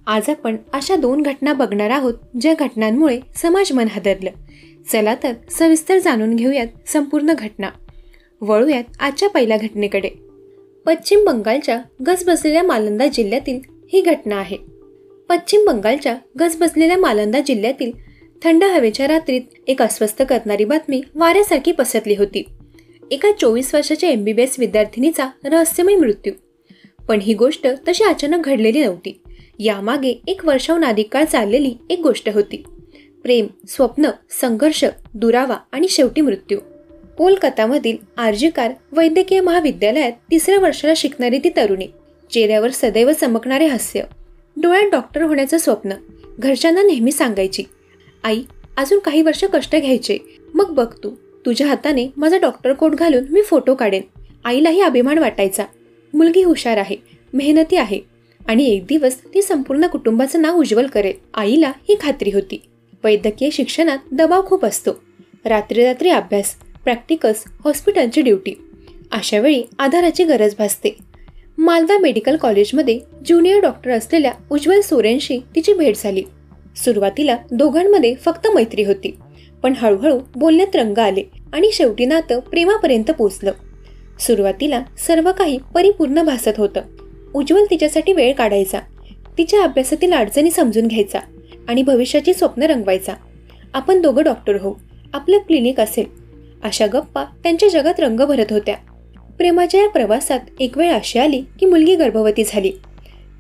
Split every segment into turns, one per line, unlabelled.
आज आपण अशा 2 घटना बघणार आहोत ज्या घटनांमुळे समाज मन हादरलं. चला तर सविस्तर जाणून घेऊयात संपूर्ण घटना. वळूयात आजच्या पहिल्या घटनेकडे. पश्चिम बंगालच्या गजबजलेल्या मालंदा जिल्ह्यातील ही घटना आहे. पश्चिम बंगालच्या गजबजलेल्या मालंदा जिल्ह्यातील थंड हवेच्या रात्रीत एक अस्वस्थ करणारी बातमी वाऱ्यासारखी पसरली होती. एका 24 वर्षाच्या MBBS विद्यार्थिनीचा रहस्यमय मृत्यू. पण ही गोष्ट तशी अचानक घडलेली नव्हती. यामागे 1 वर्षाहून अधिक काळ चाललेली एक गोष्ट होती. प्रेम, स्वप्न, संघर्ष, दुरावा आणि शेवटी मृत्यू. कोलकातामधील आरजी-कार वैद्यकीय महाविद्यालयात 3ऱ्या वर्षाला शिकणारी ती तरुणी. चेहऱ्यावर सदैव चमकणारे हास्य, डोळ्यात डॉक्टर होण्याचं स्वप्न. घरच्यांना नेहमी सांगायची, आई अजून काही वर्ष कष्ट घ्यायचे, मग बघ तू, तुझ्या हाताने माझा डॉक्टर कोट घालून मी फोटो काढेन. आईलाही अभिमान वाटायचा. मुलगी हुशार आहे, मेहनती आहे आणि एक दिवस ती संपूर्ण कुटुंबाचं नाव उज्ज्वल करेल. आईला ही खात्री होती. वैद्यकीय शिक्षणात दबाव खूप असतो. रात्री अभ्यास, प्रॅक्टिकल्स, हॉस्पिटलची ड्युटी. अशा वेळी आधाराची गरज भासते. मालदा मेडिकल कॉलेजमध्ये ज्युनियर डॉक्टर असलेल्या उज्ज्वल सोरेनशी तिची भेट झाली. सुरुवातीला दोघांमध्ये फक्त मैत्री होती, पण हळूहळू बोलण्यात रंग आले आणि शेवटी नातं प्रेमापर्यंत पोचलं. सुरुवातीला सर्व काही परिपूर्ण भासत होतं. उज्ज्वल तिच्यासाठी वेळ काढायचा, तिच्या अभ्यासातील अडचणी समजून घ्यायचा आणि भविष्याची स्वप्न रंगवायचा. आपण दोघं डॉक्टर होऊ, आपलं क्लिनिक असेल, अशा गप्पा त्यांच्या जगात रंग भरत होत्या. प्रेमाच्या या प्रवासात एक वेळ अशी आली की मुलगी गर्भवती झाली.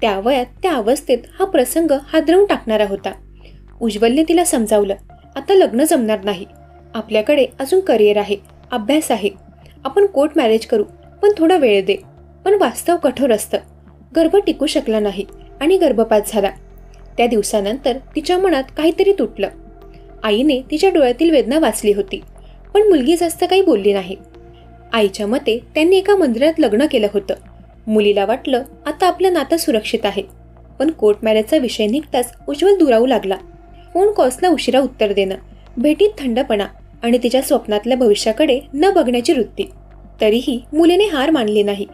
त्या वयात, त्या अवस्थेत हा प्रसंग हादरवून टाकणारा होता. उज्ज्वलने तिला समजावलं, आता लग्न जमणार नाही, आपल्याकडे अजून करिअर आहे, अभ्यास आहे, आपण कोर्ट मॅरेज करू, पण थोडा वेळ दे. पण वास्तव कठोर असतं. गर्भ टिकू शकला नाही आणि गर्भपात झाला. त्या दिवसानंतर तिच्या मनात काहीतरी तुटलं. आईने तिच्या डोळ्यातील वेदना वाचली होती, पण मुलगी जास्त काही बोलली नाही. आईच्या मते त्यांनी एका मंदिरात लग्न केलं होतं. मुलीला वाटलं आता आपलं नातं सुरक्षित आहे. पण कोर्ट मॅरेजचा विषय निघताच उज्ज्वल दुरावू लागला. फोन कॉल्सला उशिरा उत्तर देणं, भेटीत थंडपणा आणि तिच्या स्वप्नातल्या भविष्याकडे न बघण्याची वृत्ती. तरीही मुलीने हार मानली नाही.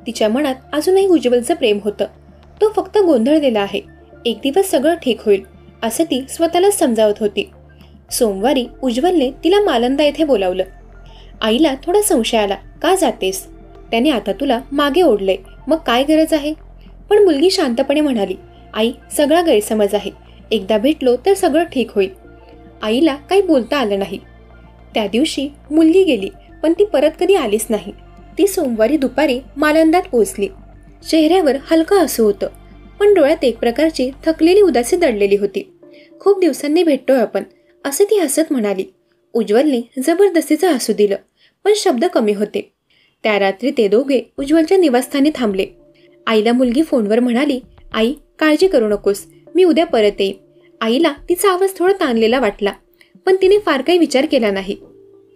तिच्या मनात अजूनही उज्ज्वलचं प्रेम होतं. तो फक्त गोंधळलेला आहे. एक दिवस सगळं ठीक होईल असं ती स्वतःलाच समजावत होती. सोमवारी उज्ज्वलने तिला मालंदा येथे बोलावलं. आईला थोडा संशय आला, का जातेस? त्याने आता तुला मागे ओढलंय, मग काय गरज आहे? पण मुलगी शांतपणे म्हणाली, आई सगळा गैरसमज आहे, एकदा भेटलो तर सगळं ठीक होईल. आईला काही बोलता आलं नाही. त्या दिवशी मुलगी गेली, पण ती परत कधी आलीच नाही. ती सोमवारी दुपारी मालंदात पोहोचली. चेहऱ्यावर हलकं हसू होतं, पण डोळ्यात एक प्रकारची थकलेली उदासी दडलेली होती. खूप दिवसांनी भेटतोय आपण, असं ती हसत म्हणाली. उज्ज्वलने जबरदस्तीचं हसू दिलं, पण शब्द कमी होते. त्या रात्री ते दोघे उज्ज्वलच्या निवासस्थानी थांबले. आईला मुलगी फोनवर म्हणाली, आई काळजी करू नकोस, मी उद्या परत येईन. आईला तिचा आवाज थोडा ताणलेला वाटला, पण तिने फार काही विचार केला नाही.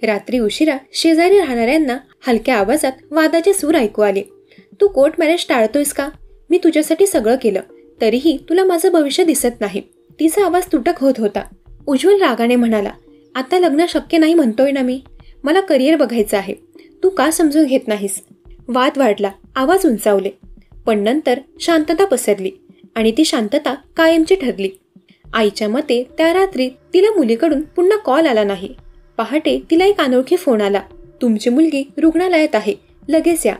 रात्री उशिरा शेजारी राहणाऱ्यांना हलक्या आवाजात वादाचे सूर ऐकू आले. तू कोर्ट मॅरेज टाळतोयस का? मी तुझ्यासाठी सगळं केलं, तरीही तुला माझं भविष्य दिसत नाही. तिचा आवाज तुटक होत होता. उज्ज्वल रागाने म्हणाला, आता लग्न शक्य नाही म्हणतोय ना मी, मला करिअर बघायचं आहे, तू का समजून घेत नाहीस? वाद वाढला, आवाज उंचावले, पण नंतर शांतता पसरली आणि ती शांतता कायमची ठरली. आईच्या मते त्या रात्री तिला मुलीकडून पुन्हा कॉल आला नाही. पहाटे तिला एक अनोळखी फोन आला, तुमची मुलगी रुग्णालयात आहे, लगेच या.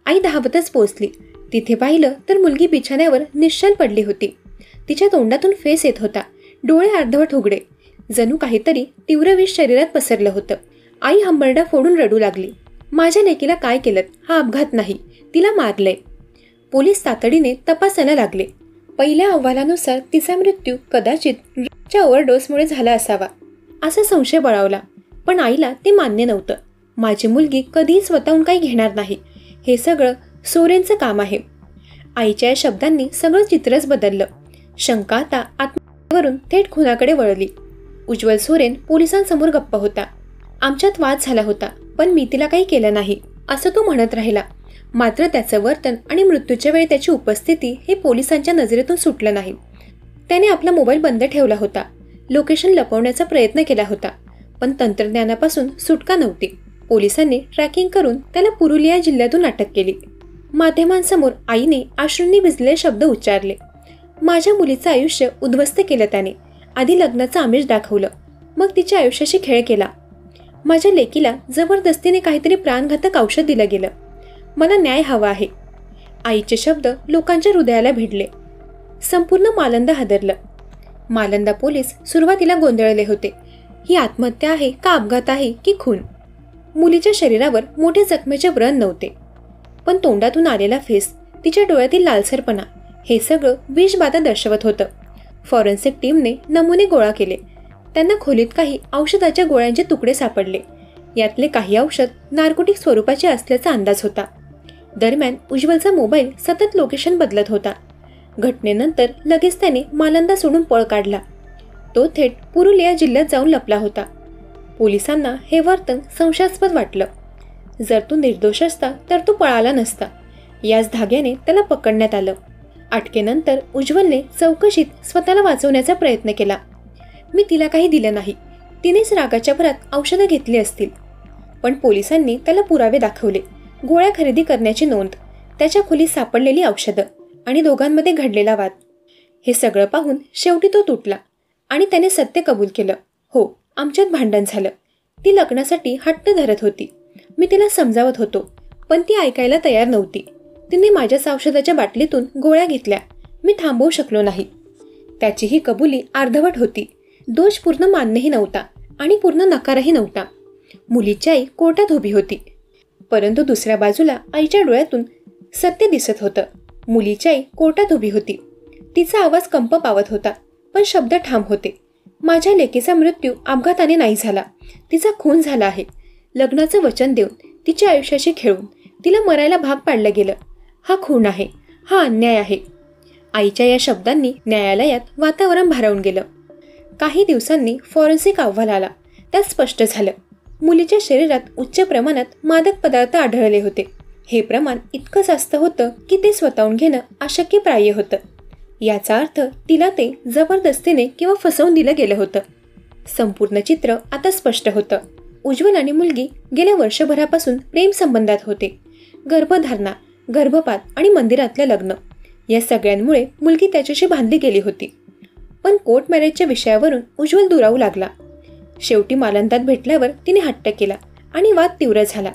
आई धावतच पोहोचली. तिथे पाहिलं तर मुलगी बिछाण्यावर निश्चल पडली होती. तिच्या तोंडातून फेस येत होता, डोळे अर्धवट उघडे, जणू काहीतरी तीव्र विष शरीरात पसरलं होतं. आई हंबरडा फोडून रडू लागली, माझ्या लेकीला काय केलं? हा अपघात नाही, तिला मारलंय. पोलीस तातडीने तपासायला लागले. पहिल्या अहवालानुसार तिचा मृत्यू कदाचित ड्रगच्या ओव्हरडोसमुळे झाला असावा असा संशय बळावला. पण आईला ते मान्य नव्हतं. माझी मुलगी कधीही स्वतःहून काही घेणार नाही, हे सगळं सोरेनचं काम आहे. आईच्या या शब्दांनी सगळं चित्रच बदललं. शंका आता आत्महत्येवरून थेट खुनाकडे वळली. उज्ज्वल सोरेन पोलिसांसमोर गप्प होता. आमच्यात वाद झाला होता, पण मी तिला काही केलं नाही असं तो म्हणत राहिला. मात्र त्याचं वर्तन आणि मृत्यूच्या वेळी त्याची उपस्थिती हे पोलिसांच्या नजरेतून सुटलं नाही. त्याने आपला मोबाईल बंद ठेवला होता. लोकेशन लपवण्याचा प्रयत्न केला होता, पण तंत्रज्ञानापासून सुटका नव्हती. पोलिसांनी ट्रॅकिंग करून त्याला पुरुलिया जिल्ह्यातून अटक केली. माध्यमांसमोर आईने अश्रूंनी भिजलेले शब्द उच्चारले, माझ्या मुलीचं आयुष्य उद्ध्वस्त केलं त्याने. आधी लग्नाचं आमिष दाखवलं, मग तिच्या आयुष्याशी खेळ केला. माझ्या लेकीला जबरदस्तीने काहीतरी प्राणघातक औषध दिलं गेलं. मला न्याय हवा आहे. आईचे शब्द लोकांच्या हृदयाला भिडले. संपूर्ण मालंदा हादरलं. मालंदा पोलीस सुरुवातीला गोंधळले होते. ही आत्महत्या आहे का अपघात आहे की खून? मुलीच्या शरीरावर मोठे जखमेचे व्रण नव्हते, पण तोंडातून आलेला फेस, तिच्या डोळ्यातील लालसरपणा, हे सगळं विषबाधा दर्शवत होतं. फॉरेन्सिक टीमने नमुने गोळा केले. त्यांना खोलीत काही औषधाच्या गोळ्यांचे तुकडे सापडले. यातले काही औषध नार्कोटिक स्वरूपाचे असल्याचा अंदाज होता. दरम्यान उज्ज्वलचा मोबाईल सतत लोकेशन बदलत होता. घटनेनंतर लगेच त्याने मालंदा सोडून पळ काढला. तो थेट पुरुलिया जिल्ह्यात जाऊन लपला होता. पोलिसांना हे वर्तन संशयास्पद वाटलं. जर तो निर्दोष असता तर तो पळाला नसता. याच धाग्याने त्याला पकडण्यात आलं. अटकेनंतर उज्ज्वलने चौकशीत स्वतःला वाचवण्याचा प्रयत्न केला. मी तिला काही दिलं नाही, तिनेच रागाच्या भरात औषधं घेतली असतील. पण पोलिसांनी त्याला पुरावे दाखवले. गोळ्या खरेदी करण्याची नोंद, त्याच्या खोलीत सापडलेली औषधं आणि दोघांमध्ये घडलेला वाद. हे सगळं पाहून शेवटी तो तुटला आणि त्याने सत्य कबूल केलं. हो, आमच्यात भांडण झालं. ती लग्नासाठी हट्ट धरत होती. मी तिला समजावत होतो, पण ती ऐकायला तयार नव्हती. तिने माझ्याच औषधाच्या बाटलीतून गोळ्या घेतल्या. मी थांबवू शकलो नाही. त्याची ही कबुली अर्धवट होती. दोष पूर्ण मान्यही नव्हता आणि पूर्ण नकारही नव्हता. मुलीची आई कोर्टात उभी होती, परंतु दुसऱ्या बाजूला आईच्या डोळ्यातून सत्य दिसत होतं. मुलीची आई कोर्टात उभी होती. तिचा आवाज कंप पावत होता, पण शब्द ठाम होते. माझ्या लेकीचा मृत्यू अपघाताने नाही झाला, तिचा खून झाला आहे. लग्नाचं वचन देऊन, तिच्या आयुष्याशी खेळून तिला मरायला भाग पाडलं गेलं. हा खून आहे, हा अन्याय आहे. आईच्या या शब्दांनी न्यायालयात वातावरण भारावून गेलं. काही दिवसांनी फॉरेन्सिक अहवाल आला. त्यात स्पष्ट झालं, मुलीच्या शरीरात उच्च प्रमाणात मादक पदार्थ आढळले होते. हे प्रमाण इतकं जास्त होतं की ते स्वतःहून घेणं अशक्यप्राय होतं. याचा अर्थ तिला ते जबरदस्तीने किंवा फसवून दिलं गेलं होतं. संपूर्ण चित्र आता स्पष्ट होतं. उज्ज्वल आणि मुलगी गेल्या वर्षभरापासून प्रेम संबंधात होते. गर्भधारणा, गर्भपात आणि मंदिरातलं लग्न, या सगळ्यांमुळे मुलगी त्याच्याशी बांधली गेली होती. पण कोर्ट मॅरेजच्या विषयावरून उज्ज्वल दुरावू लागला. शेवटी मालंदात भेटल्यावर तिने हट्ट केला आणि वाद तीव्र झाला.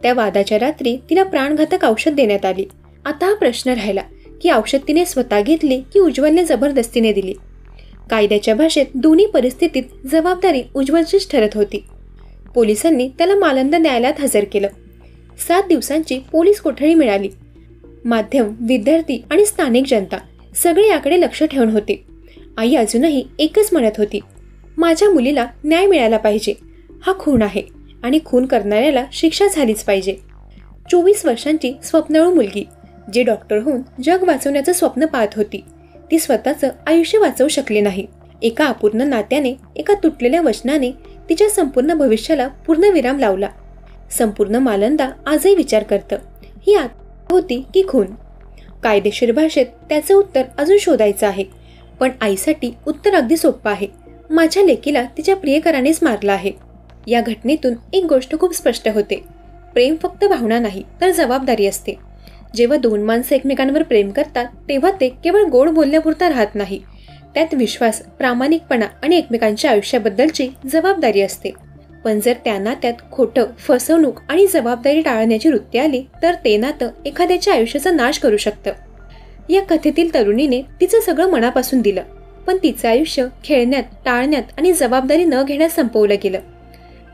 त्या वादाच्या रात्री तिला प्राणघातक औषध देण्यात आली. आता हा प्रश्न राहिला की औषध तिने स्वतः घेतली की उज्ज्वलने जबरदस्तीने दिली. कायद्याच्या भाषेत दोन्ही परिस्थितीत जबाबदारी उज्ज्वलचीच ठरत होती. पोलिसांनी त्याला मालंदा न्यायालयात हजर केलं. 7 दिवसांची पोलीस कोठडी मिळाली. माध्यम, विद्यार्थी आणि स्थानिक जनता सगळे याकडे लक्ष ठेवून होते. आई अजूनही एकच म्हणत होती, माझ्या मुलीला न्याय मिळाला पाहिजे. हा खून आहे आणि खून करणाऱ्याला शिक्षा झालीच पाहिजे. 24 वर्षांची स्वप्नाळू मुलगी, जी डॉक्टर होऊन जग वाचवण्याचं स्वप्न पाहत होती, ती स्वतःचं आयुष्य वाचवू शकली नाही. एका अपूर्ण नात्याने, एका तुटलेल्या वचनाने तिच्या संपूर्ण भविष्याला पूर्णविराम लावला. संपूर्ण मालंदा आजही विचार करतं, ही आत्महत्या होती की खून? कायदेशीर भाषेत त्याचं उत्तर अजून शोधायचं आहे. पण आईसाठी उत्तर अगदी सोपं आहे. माझ्या लेकीला तिच्या प्रियकरानेच मारलं आहे. या घटनेतून एक गोष्ट खूप स्पष्ट होते. प्रेम फक्त भावना नाही, तर जबाबदारी असते. जेव्हा 2 माणसं एकमेकांवर प्रेम करतात, तेव्हा ते केवळ गोड बोलण्यापुरता राहत नाही. त्यात विश्वास, प्रामाणिकपणा आणि एकमेकांच्या आयुष्याबद्दलची जबाबदारी असते. पण जर त्या नात्यात खोटं, फसवणूक आणि जबाबदारी टाळण्याची वृत्ती आली, तर ते नातं एखाद्याच्या आयुष्याचा नाश करू शकतं. या कथेतील तरुणीने तिचं सगळं मनापासून दिलं, पण तिचं आयुष्य खेळण्यात, टाळण्यात आणि जबाबदारी न घेण्यात संपवलं गेलं.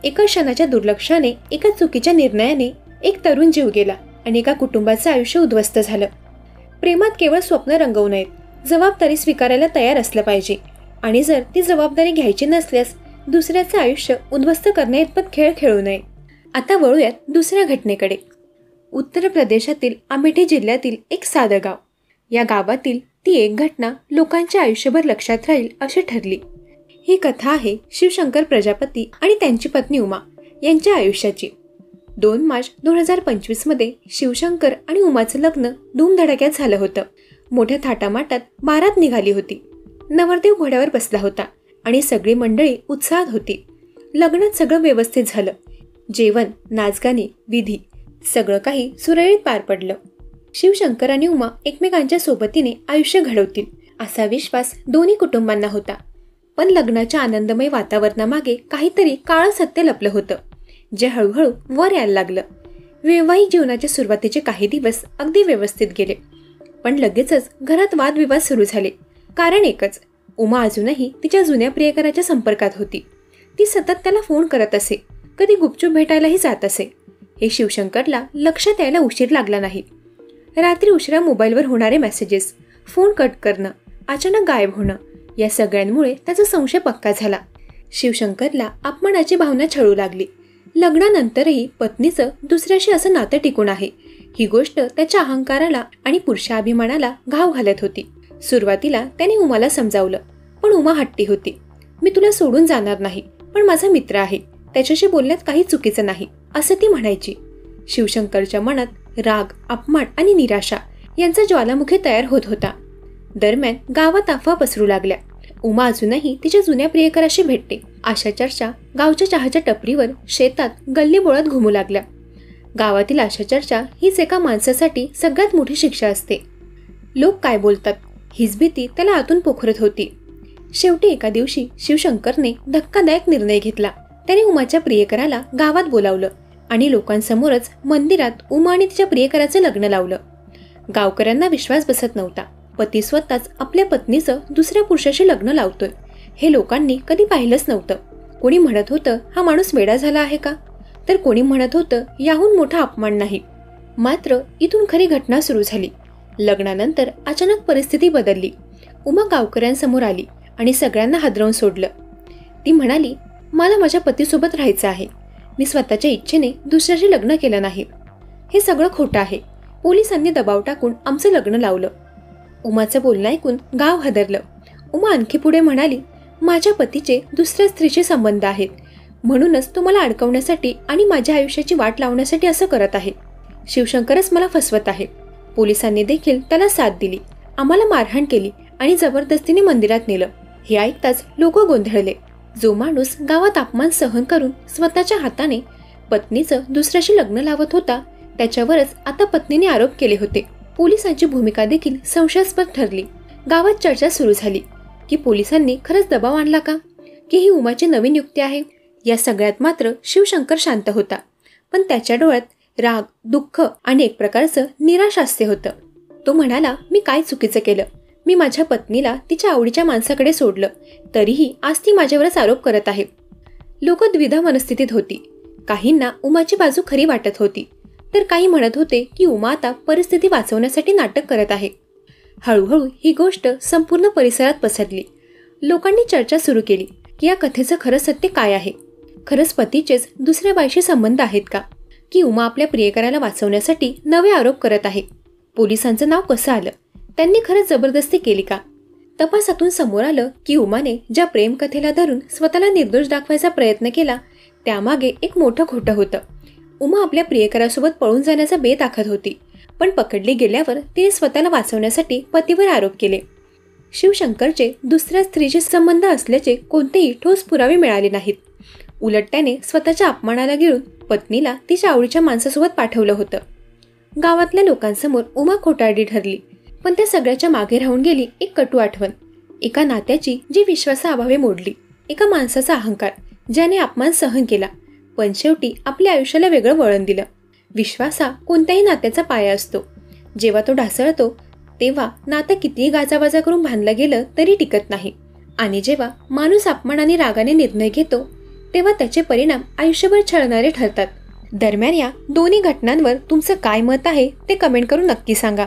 एका क्षणाच्या दुर्लक्षाने, एका चुकीच्या निर्णयाने एक तरुण जीव गेला आणि एका कुटुंबाचं आयुष्य उद्ध्वस्त झालं. प्रेमात केवळ स्वप्न रंगवू नयेत, जबाबदारी स्वीकारायला तयार असलं पाहिजे. आणि जर ती जबाबदारी घ्यायची नसल्यास दुसऱ्याचं आयुष्य उद्ध्वस्त करण्याइतपत खेळ खेळू नये. आता वळूयात दुसऱ्या घटनेकडे. उत्तर प्रदेशातील अमेठी जिल्ह्यातील एक साधं गाव. या गावातील ती एक घटना लोकांच्या आयुष्यभर लक्षात राहील अशी ठरली. ही कथा आहे शिवशंकर प्रजापती आणि त्यांची पत्नी उमा यांच्या आयुष्याची. 2 मार्च 2025 मध्ये शिवशंकर आणि उमाचं लग्न धूमधडाक्यात झालं होतं. मोठ्या थाटामाटात बारात निघाली होती. नवरदेव घोड्यावर बसला होता आणि सगळी मंडळी उत्साहात होती. लग्नात सगळं व्यवस्थित झालं. जेवण, नाचगाणी, विधी सगळं काही सुरळीत पार पडलं. शिवशंकर आणि उमा एकमेकांच्या सोबतीने आयुष्य घडवतील असा विश्वास दोन्ही कुटुंबांना होता. पण लग्नाच्या आनंदमय वातावरणामागे काहीतरी काळं सत्य लपलं होतं, जे हळूहळू वर यायला लागलं. वैवाहिक जीवनाच्या सुरुवातीचे काही दिवस अगदी व्यवस्थित गेले, पण लगेचच घरात वादविवाद सुरू झाले. कारण एकच, उमा अजूनही तिच्या जुन्या प्रियकराच्या संपर्कात होती. ती सतत त्याला फोन करत असे, कधी गुपचूप भेटायलाही जात असे. हे शिवशंकरला लक्षात यायला उशीर लागला नाही. रात्री उशिरा मोबाईलवर होणारे मेसेजेस, फोन कट करणं, अचानक गायब होणं, या सगळ्यांमुळे त्याचा संशय पक्का झाला. शिवशंकरला अपमानाची भावना छळू लागली. लग्नानंतरही पत्नीचं दुसऱ्याशी असं नातं टिकून आहे, ही गोष्ट त्याच्या अहंकाराला आणि पुरुषाभिमानाला घाव घालत होती. सुरुवातीला त्याने उमाला समजावलं, पण उमा हट्टी होती. मी तुला सोडून जाणार नाही, पण माझा मित्र आहे, त्याच्याशी बोलण्यात काही चुकीचं नाही, असं ती म्हणायची. शिवशंकरच्या मनात राग, अपमान आणि निराशा यांचा ज्वालामुखी तयार होत होता. दरम्यान गावात अफवा पसरू लागल्या. उमा अजूनही तिच्या जुन्या प्रियकराशी भेटते, अशा चर्चा गावच्या चहाच्या टपरीवर, शेतात, गल्लीबोळात घुमू लागल्या. गावातील अशा चर्चा हीच एका माणसासाठी सगळ्यात मोठी शिक्षा असते. लोक काय बोलतात हीच भीती त्याला आतून पोखरत होती. शेवटी एका दिवशी शिवशंकरने धक्कादायक निर्णय घेतला. त्याने उमाच्या प्रियकराला गावात बोलावलं आणि लोकांसमोरच मंदिरात उमा आणि तिच्या प्रियकराचं लग्न लावलं. गावकऱ्यांना विश्वास बसत नव्हता. पती स्वतःच आपल्या पत्नीचं दुसऱ्या पुरुषाशी लग्न लावतोय, हे लोकांनी कधी पाहिलंच नव्हतं. कोणी म्हणत होतं हा माणूस वेडा झाला आहे का, तर कोणी म्हणत होतं याहून मोठा अपमान नाही. मात्र इथून खरी घटना सुरू झाली. लग्नानंतर अचानक परिस्थिती बदलली. उमा गावकऱ्यांसमोर आली आणि सगळ्यांना हादरवून सोडलं. ती म्हणाली, मला माझ्या पतीसोबत राहायचं आहे, मी स्वतःच्या इच्छेने दुसऱ्याशी लग्न केलं नाही, हे सगळं खोटं आहे. पोलिसांनी दबाव टाकून आमचं लग्न लावलं. उमाचं बोलणं ऐकून गाव हादरलं. उमा आणखी पुढे म्हणाली, माझ्या पतीचे दुसऱ्या स्त्रीशी संबंध आहेत, म्हणूनच तो मला अडकवण्यासाठी आणि माझ्या आयुष्याची वाट लावण्यासाठी असं करत आहे. शिवशंकरच मला फसवत आहे. पोलिसांनी देखील त्याला साथ दिली, आम्हाला मारहाण केली आणि जबरदस्तीने मंदिरात नेलं. हे ऐकताच लोक गोंधळले. जो माणूस गावात अपमान सहन करून स्वतःच्या हाताने पत्नीचं दुसऱ्याशी लग्न लावत होता, त्याच्यावरच आता पत्नीने आरोप केले होते. पोलिसांची भूमिका देखील संशयास्पद ठरली. गावात चर्चा सुरू झाली की पोलिसांनी खरंच दबाव आणला का, की ही उमाची नवीन युक्ती आहे. या सगळ्यात मात्र शिवशंकर शांत होता, पण त्याच्या डोळ्यात राग, दुःख आणि एक प्रकारचं निराशास्य होतं. तो म्हणाला, मी काय चुकीचं केलं, मी माझ्या पत्नीला तिच्या आवडीच्या माणसाकडे सोडलं, तरीही आज ती माझ्यावरच आरोप करत आहे. लोक द्विधा मनस्थितीत होती. काहींना उमाची बाजू खरी वाटत होती, तर काही म्हणत होते की उमा आता परिस्थिती वाचवण्यासाठी नाटक करत आहे. हळूहळू ही गोष्ट संपूर्ण परिसरात पसरली. लोकांनी चर्चा सुरू केली की या कथेचं खरं सत्य काय आहे. खरंच पतीचेच दुसऱ्या बाईशी संबंध आहेत का, की उमा आपल्या प्रियकराला वाचवण्यासाठी नवे आरोप करत आहे. पोलिसांचं नाव कसं आलं, त्यांनी खरंच जबरदस्ती केली का. तपासातून समोर आलं की उमाने ज्या प्रेमकथेला धरून स्वतःला निर्दोष दाखवायचा प्रयत्न केला, त्यामागे एक मोठं खोटं होतं. उमा आपल्या प्रियकरासोबत पळून जाण्याचा बेत आखत होती, पण पकडली गेल्यावर तिने स्वतःला वाचवण्यासाठी पतीवर आरोप केले. शिवशंकरचे दुसऱ्या स्त्रीशी संबंध असल्याचे कोणतेही ठोस पुरावे मिळाले नाहीत. उलट त्याने स्वतःच्या अपमानाला गिळून पत्नीला तिच्या आवडीच्या माणसासोबत पाठवलं होतं. गावातल्या लोकांसमोर उमा खोटारडी ठरली, पण त्या सगळ्याच्या मागे राहून गेली एक कटू आठवण. एका नात्याची जी विश्वासाअभावे मोडली, एका माणसाचा अहंकार ज्याने अपमान सहन केला, पण शेवटी आपल्या आयुष्याला वेगळं वळण दिलं. विश्वास हा कोणत्याही नात्याचा पाया असतो. जेव्हा तो ढासळतो तेव्हा नातं कितीही गाजावाजा करून बांधलं गेलं तरी टिकत नाही, आणि जेव्हा माणूस अपमान आणि रागाने निर्णय घेतो तेव्हा त्याचे परिणाम आयुष्यभर छळणारे ठरतात. दरम्यान या दोन्ही घटनांवर तुमचं काय मत आहे ते कमेंट करून नक्की सांगा.